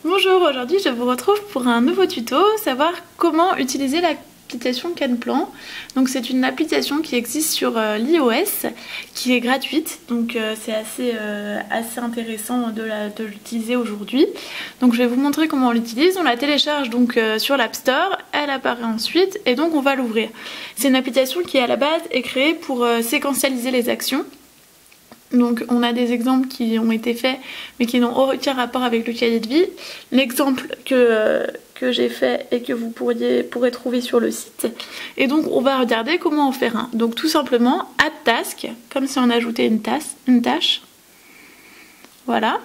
Bonjour, aujourd'hui je vous retrouve pour un nouveau tuto, savoir comment utiliser l'application Canplan. Donc c'est une application qui existe sur l'iOS, qui est gratuite, donc c'est assez intéressant de l'utiliser aujourd'hui. Donc je vais vous montrer comment on l'utilise. On la télécharge donc sur l'App Store, elle apparaît ensuite et donc on va l'ouvrir. C'est une application qui à la base est créée pour séquentialiser les actions. Donc on a des exemples qui ont été faits mais qui n'ont aucun rapport avec le cahier de vie. L'exemple que j'ai fait et que vous pourrez trouver sur le site. Et donc on va regarder comment en faire un. Donc tout simplement add task, comme si on ajoutait une tâche. Voilà.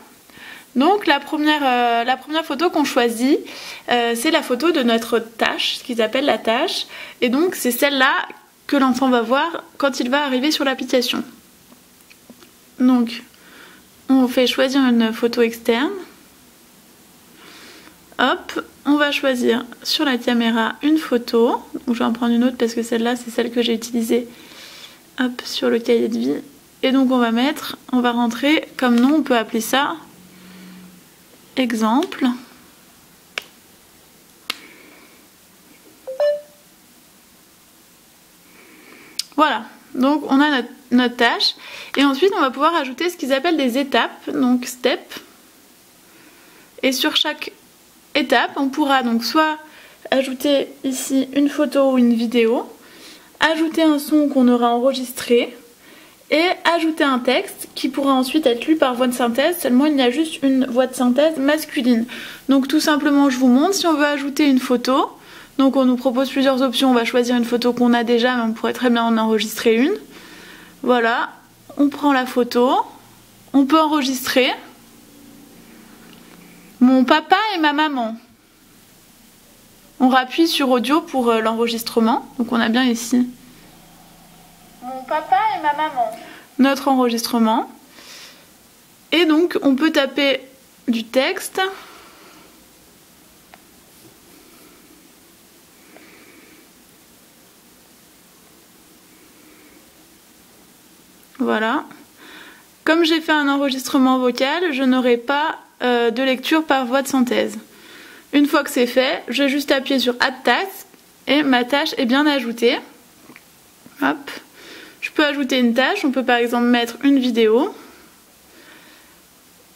Donc la première photo qu'on choisit, c'est la photo de notre tâche, ce qu'ils appellent la tâche. Et donc c'est celle-là que l'enfant va voir quand il va arriver sur l'application. Donc, on fait choisir une photo externe. Hop, on va choisir sur la caméra une photo. Donc, je vais en prendre une autre parce que celle-là, c'est celle que j'ai utilisée. Hop, sur le cahier de vie. Et donc, on va rentrer comme nom, on peut appeler ça exemple. Voilà, donc on a notre tâche et ensuite on va pouvoir ajouter ce qu'ils appellent des étapes, donc step. Et sur chaque étape, on pourra donc soit ajouter ici une photo ou une vidéo, ajouter un son qu'on aura enregistré et ajouter un texte qui pourra ensuite être lu par voix de synthèse, seulement il y a juste une voix de synthèse masculine. Donc tout simplement je vous montre, si on veut ajouter une photo, donc on nous propose plusieurs options, on va choisir une photo qu'on a déjà, mais on pourrait très bien en enregistrer une. Voilà, on prend la photo, on peut enregistrer mon papa et ma maman. On rappuie sur audio pour l'enregistrement, donc on a bien ici mon papa et ma maman. Notre enregistrement. Et donc on peut taper du texte. Voilà. Comme j'ai fait un enregistrement vocal, je n'aurai pas de lecture par voix de synthèse. Une fois que c'est fait, je vais juste appuyer sur Add Task et ma tâche est bien ajoutée. Hop. Je peux ajouter une tâche, on peut par exemple mettre une vidéo.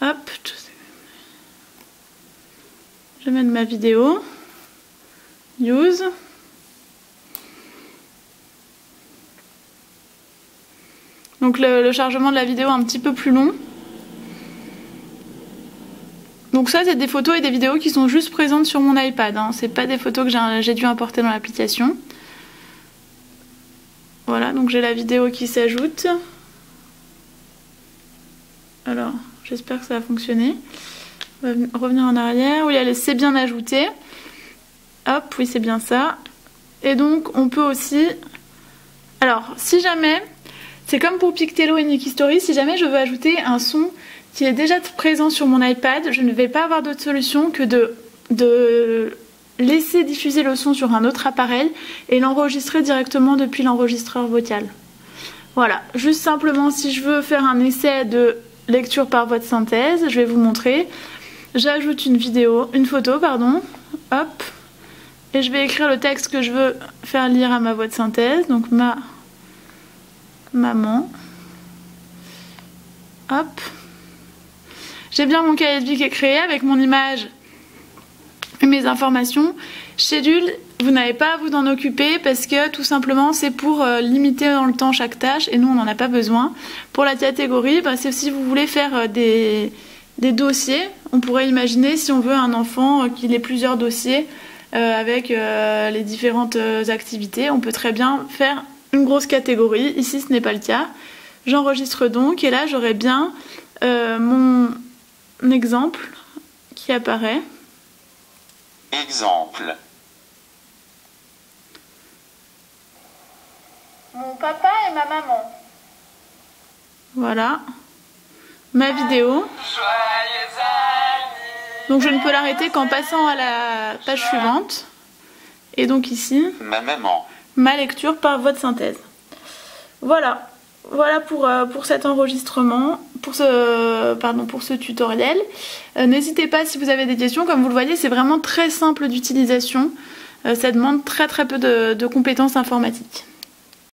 Hop. Je vais mettre ma vidéo. Use. Donc le chargement de la vidéo est un petit peu plus long. Donc ça c'est des photos et des vidéos qui sont juste présentes sur mon iPad, hein. C'est pas des photos que j'ai dû importer dans l'application. Voilà, donc j'ai la vidéo qui s'ajoute. Alors, j'espère que ça va fonctionner. On va revenir en arrière. Oui, c'est bien ajouté. Hop, oui c'est bien ça. Et donc on peut aussi... Alors, si jamais... C'est comme pour Pictello et Nikistory, si jamais je veux ajouter un son qui est déjà présent sur mon iPad, je ne vais pas avoir d'autre solution que de laisser diffuser le son sur un autre appareil et l'enregistrer directement depuis l'enregistreur vocal. Voilà, juste simplement si je veux faire un essai de lecture par voix de synthèse, je vais vous montrer. J'ajoute une photo, pardon, hop, et je vais écrire le texte que je veux faire lire à ma voix de synthèse, donc ma maman. Hop. J'ai bien mon cahier de vie qui est créé avec mon image et mes informations. Schedule, vous n'avez pas à vous en occuper parce que tout simplement c'est pour limiter dans le temps chaque tâche et nous on n'en a pas besoin. Pour la catégorie, c'est si vous voulez faire des dossiers, on pourrait imaginer si on veut un enfant qu'il ait plusieurs dossiers avec les différentes activités, on peut très bien faire une grosse catégorie. Ici ce n'est pas le cas. J'enregistre donc et là j'aurai bien mon exemple qui apparaît. Exemple. Mon papa et ma maman. Voilà. Ma vidéo. Donc je ne peux l'arrêter qu'en passant à la page suivante. Et donc ici, Ma maman. Ma lecture par voix de synthèse. Voilà. Voilà pour cet enregistrement. pour ce tutoriel. N'hésitez pas si vous avez des questions. Comme vous le voyez, c'est vraiment très simple d'utilisation. Ça demande très peu de compétences informatiques.